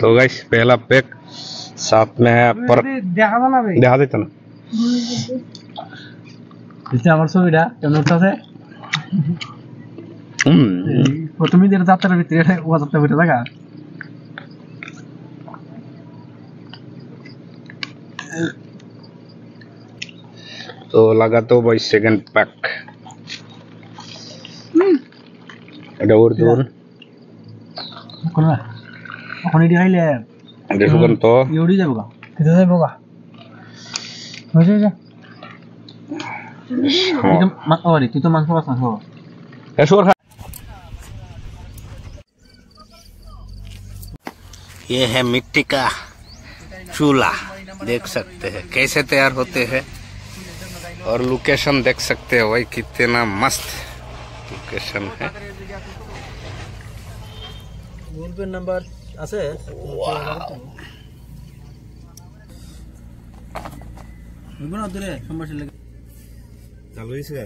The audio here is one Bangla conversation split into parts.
तो गाइस पहला पैक साथ में है पर দেখা যেত না এটা আমার ছবিটা কেমন আছে প্রথমে যেটা যাত্রার ভিতরে ও যাত্রা ভিতরে লাগা तो लगा तो भाई सेकंड पैक এটা ওর দূর কোন না ওখানে দি আইলে দেখুন তো ইউডি যাবো গা কিতে যাবো গা হয়ে যা তুই তো মাংস খাস না খাও এসর ये है मिट्टी का चूल्हा देख सकते हैं कैसे तैयार होते हैं और लोकेशन देख सकते हैं भाई कितना मस्त लोकेशन है पे नंबर আছে বুঝবো ধরে সমস্যা লাগে চালু হইছে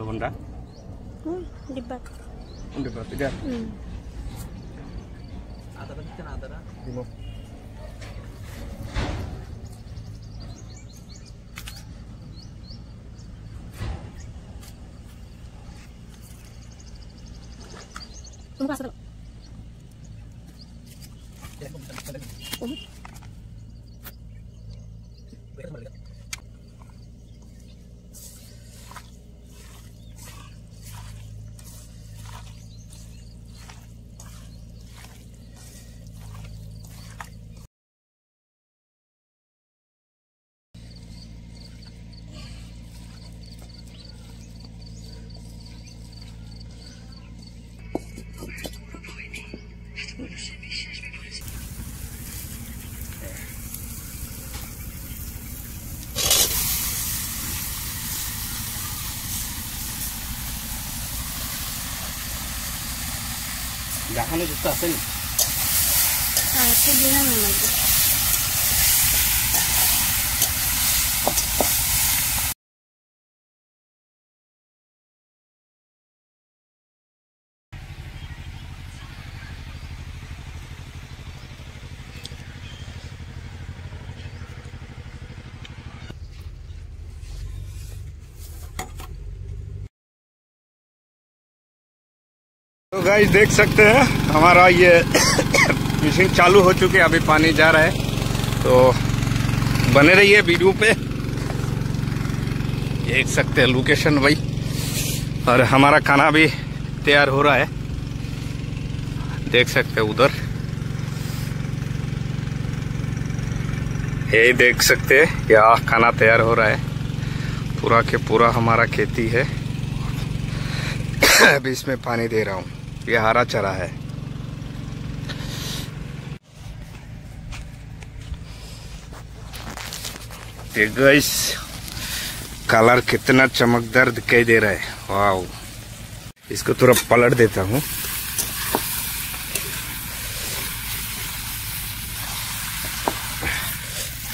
Bunda? Dibat. Dibat tidak. Ada kan ada dah. Dimo. Tunggu asal. দেখানো যেতে আছে না একটু দিলাম লাগবে तो गाइस देख सकते हैं हमारा ये मशीन चालू हो चुके, अभी पानी जा रहा है, तो बने रहिए वीडियो पे। देख सकते हैं लोकेशन भाई, और हमारा खाना भी तैयार हो रहा है, देख सकते हैं उधर, यही देख सकते हैं यहाँ खाना तैयार हो रहा है। पूरा के पूरा हमारा खेती है, अभी इसमें पानी दे रहा हूँ, ये हरा चरा है। गाइस कलर कितना चमकदार दिखाई दे रहा है, वाव। इसको थोड़ा पलट देता हूँ।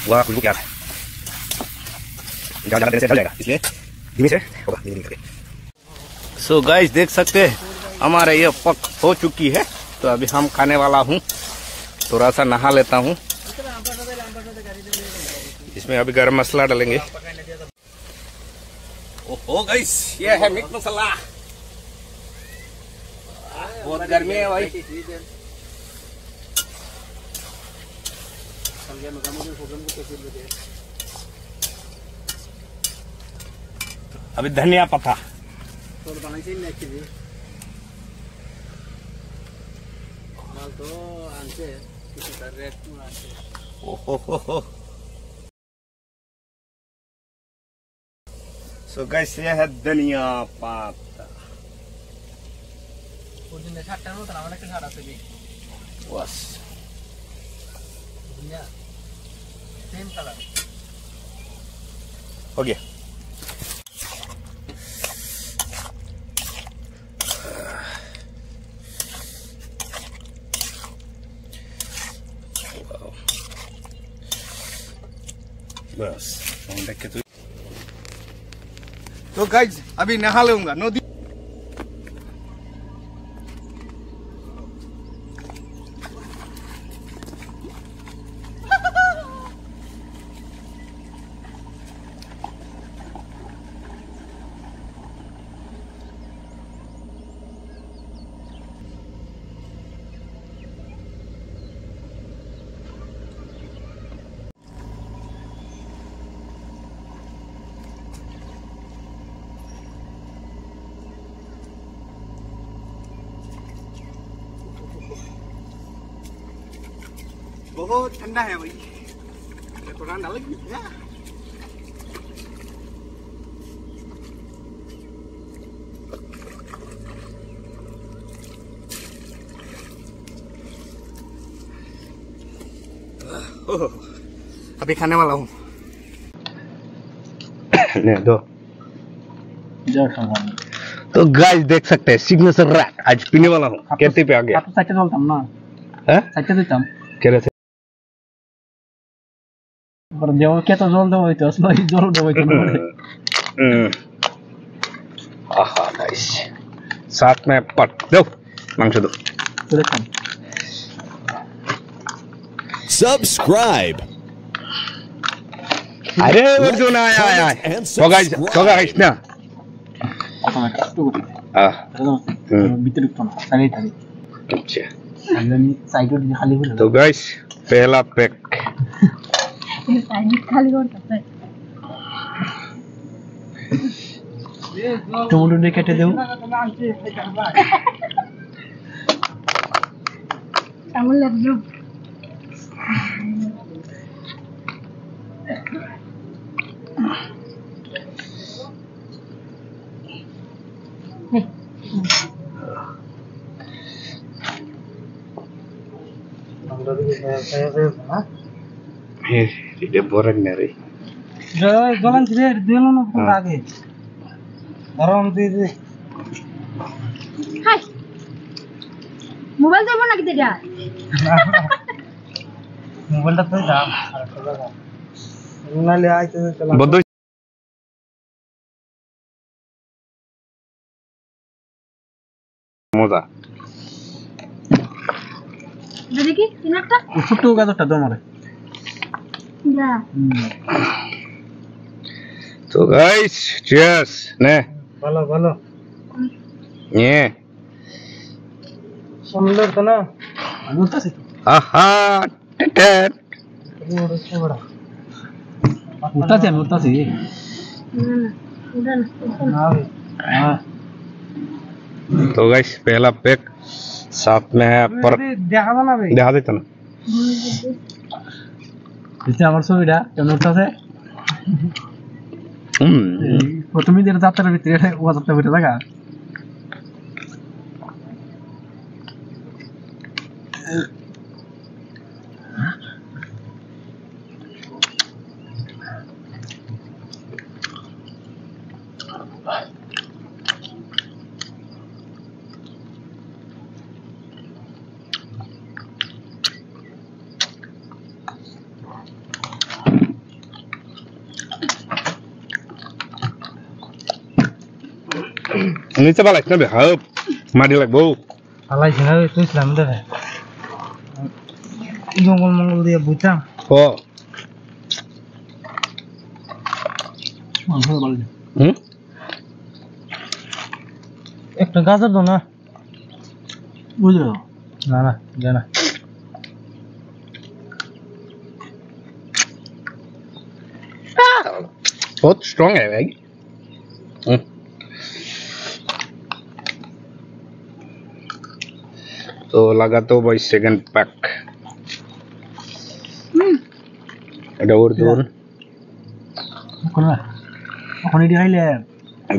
वाह क्या है, ज्यादा देर से जल जाएगा, इसलिए धीमे से होगा, धीमे धीमे करके। सो गाइस देख सकते हैं हमारा ये पक हो चुकी है, तो अभी हम खाने वाला हूँ। थोड़ा सा नहा लेता हूँ, इसमें अभी गरम मसाला डालेंगे। ओहो गाइस ये है मीट मसाला, बहुत गर्मी है भाई। अभी धनिया पत्ता सो गाइस ये है धनिया पत्ता। बस हो गया। bus. देख के तो गाइस अभी नहा लूंगा नदी बहुत ठंडा है भाई तो ठंडा लगी अभी खाने वाला हूँ दो तो गाइस देख सकते हैं सिग्नेचर रैक आज पीने वाला हूँ कहते पे आ गया সাইকেল চলতাম না है সাইকেল দিতাম कह रहे थे পরে দেও কে তো জল দেওয়া হইতো আসলে জল দেওয়া হইতো না आहा नाइस साथ में पट दो मांग दो তো দেখতাম Subscribe. अरे अर्जुन आया आया तो गाइस ना প্রথমে একটু করে हाँ ভিতরে একটু না সাইডে থাকে अच्छा আমি সাইডে দিয়ে খালি হলো तो गाइस पहला पैक खाली করতে টমেটো দিয়ে কেটে দেও কেমন লাগলো ini borang nari জলান ছিল দিলো না পুরো আগে গরম দিয়ে হাই মোবাইল দেব নাকি তেটা মোবাইলটা তো দাম নালে আইতে চলা বন্ধ মজা দেখি তিনটা ছোট গাজরটা দাও আমারে যা तो गाइस cheers ने ভালো ভালো ये সুন্দর তো না বলতাছি आहा टेट উঠতাছি আমি উঠতাছি না না হ্যাঁ तो गाइस पहला पैक साथ में है पर দেখা না ভাই दिखा देता ना এটা আমার ছবিটা কেমন উঠতাছে প্রথমে যেটা যাত্রার ভিতরে ও যাত্রার ভিতরে লাগা नीचे वाला इतना भी हाँ मारी लग बो আলাই ছিল তুই ইসলাম দেবে জঙ্গল মঙ্গল দিয়ে বুঝতাম ओ একটা গাজর দাও না বুঝলো না না জানা बहुत स्ट्रांग है भाई तो लगा तो भाई सेकंड पैक এটা ওর দূর কোন না এখন এডি খাইলে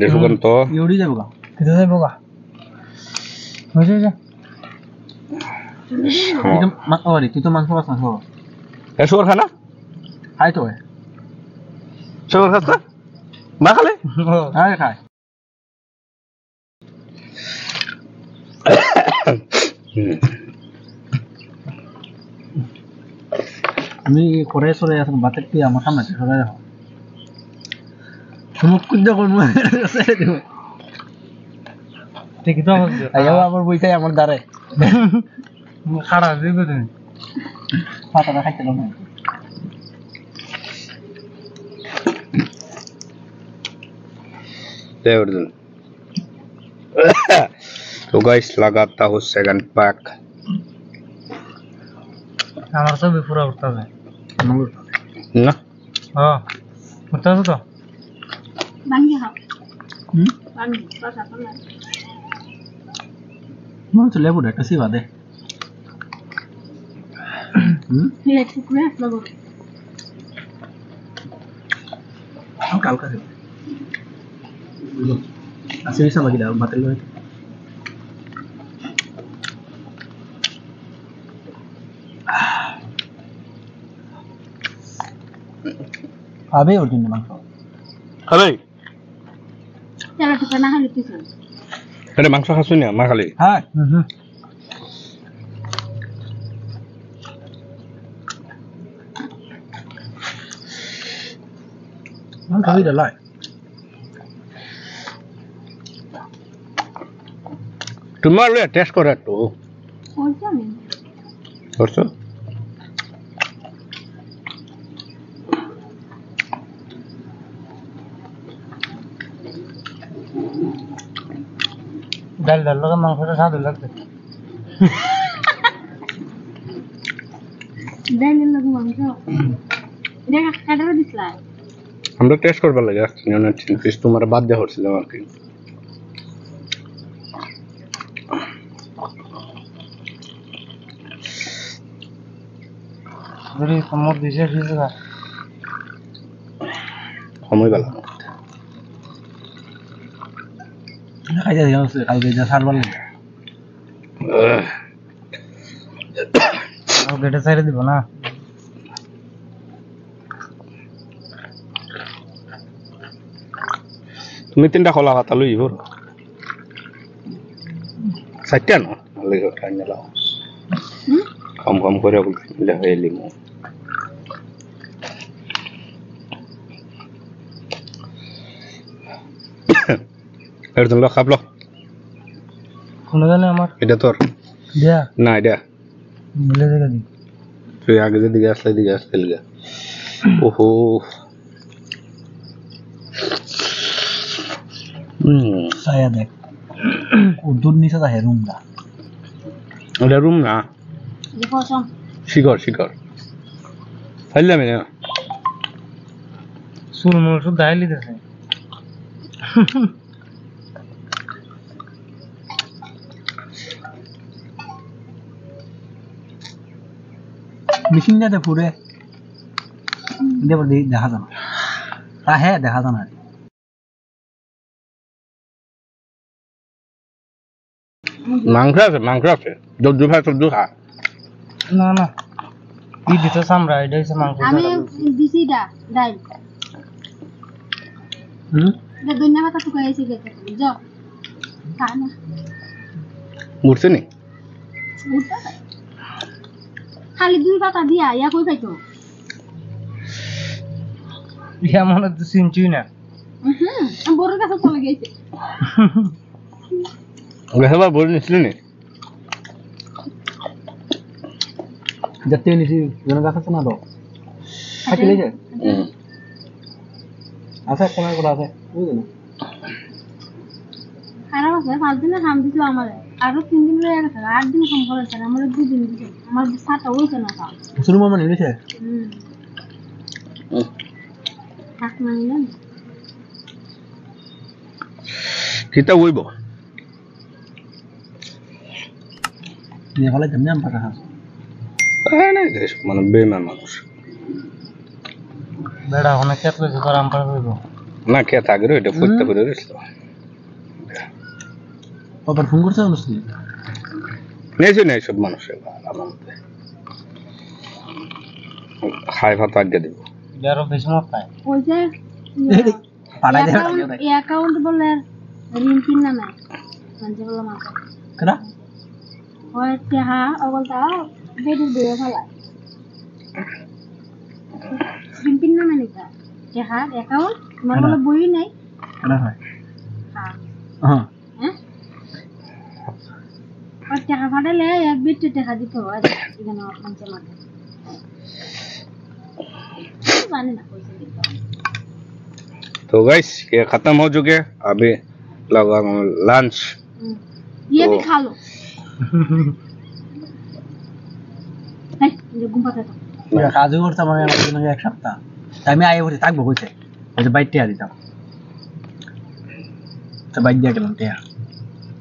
দেখুন তো ইউডি যাবো গা কিতে যাবো গা হয়ে যা তুই তো মাংস খাস না সব এ শুয়ার খানা খাই তো শুয়ার খাস না না খালে হ্যাঁ খাই আমি করে সরে এখন বাতের কি আমার সামনে সরে রাখো মুখ কুঞ্জ করবো ঠিক তো আইও আমার বইটাই আমার দ্বারে খাড়া দিবে তুমি পাতাটা খাইতে না दे अर्जुन तो गाइस लगाता हूँ सेकंड पैक আমার সব পুরো উঠতে হবে ना হ্যাঁ উঠতে হবে তো বাঙ্গি খাও বাঙ্গি কথা বলা মনে তো লেবুটা একটা সিবা দে এই একটু করে লাগো কালকা দেব আসে bisa lagi dalam baterai lo itu abe order nih bang अरे Jangan pernah hal itu sih. अरे मांस खासुनी मा खाली hai Mang kali dah lah. तुम्हारे लिए टेस्ट कर रहा तो Kau nih. और सो Dal lo kan mangsanya satu lagi. Dan yang lagu mangso. Dia kadang dislike. আমরা টেস্ট করবার লাগে আসছি না ফিস তোমার বাদ দেওয়া হচ্ছিল আর কি Jadi kamu bisa sih lah. সময় বেলা Kayak jadi harus kalau beda sarban. Oh beda saya di mana? তুমি তিনটা খোলা ভাতা লই ভর সাইটা না আলে ওটা নিলাও কম কম করে বললে হয়ে লিমো এর জন্য খাবলো কোন জানে আমার এটা তোর দিয়া না এটা মিলে জায়গা দি তুই আগে যে দিকে আসলে লাগা ওহো saya dek. Udur nih saya herum dah. ওটা রুম না Di kosong. শিকড় ফাইলাম না Sul mul su daily deh. Mesin dah pure. Dia berdiri dah sana. Ah है dah sana. মাংস আছে যদ্দু ভাই তদ্দু খা না না ই দিতে সামরা এটা হইছে মাংস আমি দিছি ডাল এটা দুনিয়া কথা তো কইছি গেছে যা খানা মুরছে নি খালি দুই পাতা দিয়া ইয়া কই পাইতো ইয়া মনে তো চিনচুই না বড় কাছে চলে গেছে গেছবার বড় নিছিল নি যাতে নিছি জন গাছ আছে না তো থাকিলে যে আছে কোন কোন আছে বুঝলি না খারাপ আছে 5 দিনের কাম দিছিল আমার আরো 3 দিন রয়ে গেছে 8 দিন কাম করেছে আমার 2 দিন দিছে আমার 7টা হইছে না কাম শুরু মামা নিলেছে থাক না নিলেন কিতা হইব নিয়ে গেলে তুমি আম পাকা খাস মানে বেমান মানুষ বেড়া অনেক খেত লইছে তোর আম পাকা হইব না খেত আগে এটা ফুটতে করে রইছিল আবার ফোন করছে মানুষ নেছে নেই সব মানুষের আমার মতে খাই ভাত আগে দিব আরো বেশি মত খায় ওই যে পাড়ায় দেবে অ্যাকাউন্ট বলে ঋণ কিনা না মানে বলে মাকে কেডা হয় টাকা অগলটা বেদুর দিয়ে ফেলা নামে নিতা টাকার অ্যাকাউন্ট আমার বলে বই নাই এটা হয় হ্যাঁ হ্যাঁ আর টাকা ফাটালে এক বিটে টাকা দিতে হয় এখানে পঞ্চাশ মাকে জানি না পয়সা দিতে হয়। तो गाइस ये खत्म हो चुके हैं अभी लगा लंच ये भी तो- खा लो এই যে ঘুম পাতা কাজু করতাম আমি আমার জন্য এক সপ্তাহ তাই আমি আগে বসে থাকবো কইছে ওই যে বাইক টিয়া দিতাম তো বাইক দিয়ে গেলাম টিয়া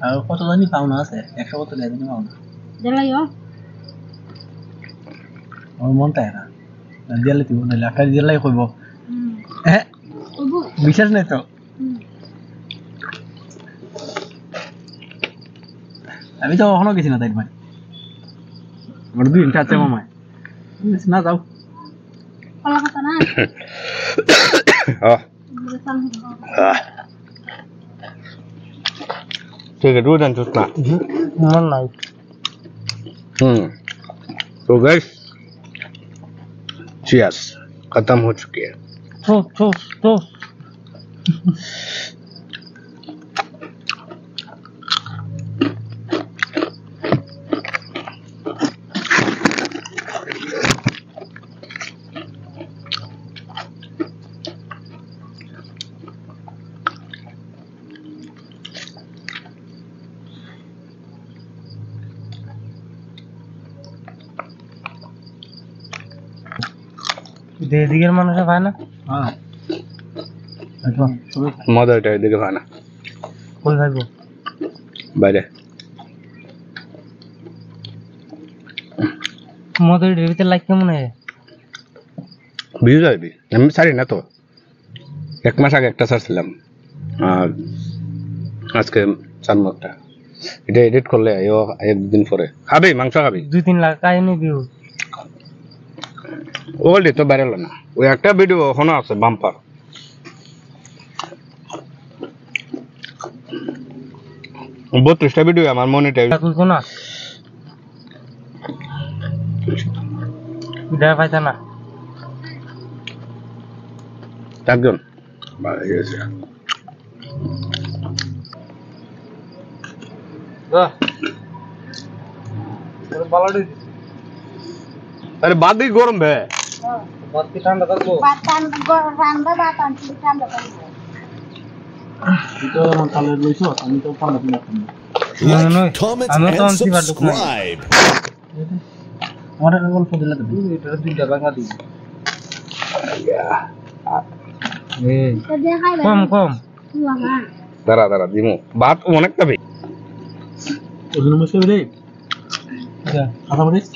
আর কত জানি পাওনা আছে 100 কত দিয়ে জানি পাওনা দেলাইও আমার মন তাই না দিয়ালে তুই না লাখ দিয়ালাই কইব হ্যাঁ ওবো বিশ্বাস নাই তো আমি তো কখনো গেছি না তাই মানে আমার 2 ঘন্টা আছে মামায় না যাও কলা পাতা না हाँ ठीक है दूध एंड चुटना মন নাই तो गाइस चीयर्स खत्म हो चुकी है তো দিকের মানুষে পায় না হ্যাঁ मदर टाइप देखे खाना কই ভাইবো বাইরে মদের ভিতরে লাইক কেমন হয় ভিউজ আসবি আমি ছাড়ি না তো 1 মাস আগে একটা ছাড়ছিলাম আর আজকে 4 মাসটা এটা এডিট করলে আইও 1 দিন পরে খাবি মাংস খাবি 2-3 লাখ কাহিনী ভিউ ওল্ড তো বাইরে হলো না ওই একটা ভিডিও এখনো আছে বাম্পার বত্রিশটা ভিডিও আমার মনিটাইজ তুলছো না দেখা পাইতা না চারজন ভালো গেছে আরে বাদ দিয়ে গরম বে বাতি ঠান্ডা থাকবো ঠান্ডা বাত আনছি ঠান্ডা করবো তো মন তাহলে লইছো আমি তো ঠান্ডা দিন Like, comment, I'm not and on Siva Dukman. subscribe. আমার গল্প দিলে তো এটা দুইটা ভাঙা দিই এই তো দেখাই কম না দাঁড়া দাঁড়া দিমু ভাত অনেকটা বে ওজন মুশকিল রে আচ্ছা কথা বলিস